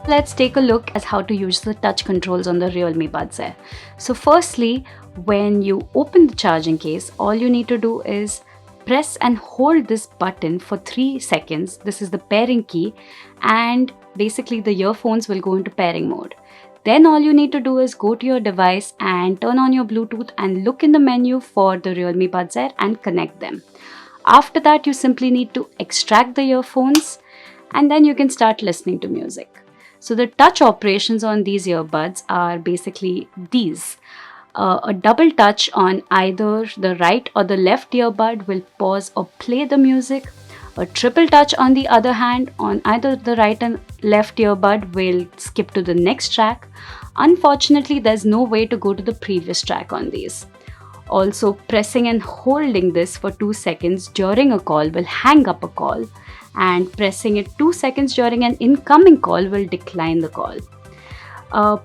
Let's take a look at how to use the touch controls on the Realme Buds Air. So firstly, when you open the charging case, all you need to do is press and hold this button for 3 seconds. This is the pairing key, and basically the earphones will go into pairing mode. Then all you need to do is go to your device and turn on your Bluetooth and look in the menu for the Realme Buds Air and connect them. After that, you simply need to extract the earphones and then you can start listening to music. So the touch operations on these earbuds are basically these. A double touch on either the right or the left earbud will pause or play the music. A triple touch on the other hand on either the right and left earbud will skip to the next track. Unfortunately, there's no way to go to the previous track on these. Also, pressing and holding this for 2 seconds during a call will hang up a call, and pressing it 2 seconds during an incoming call will decline the call.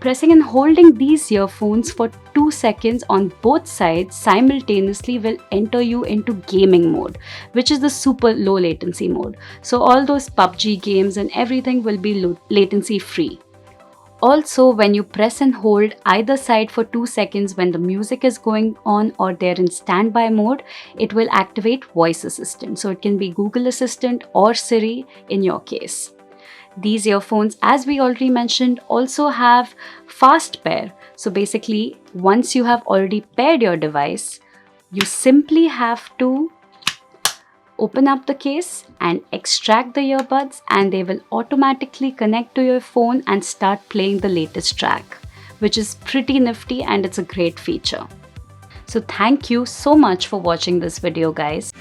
Pressing and holding these earphones for 2 seconds on both sides simultaneously will enter you into gaming mode, which is the super low latency mode. So all those PUBG games and everything will be latency free. Also, when you press and hold either side for 2 seconds when the music is going on or they're in standby mode, it will activate voice assistant. So it can be Google Assistant or Siri in your case. These earphones, as we already mentioned, also have fast pair. So basically, once you have already paired your device, you simply have to open up the case and extract the earbuds, and they will automatically connect to your phone and start playing the latest track, which is pretty nifty and it's a great feature. So thank you so much for watching this video, guys.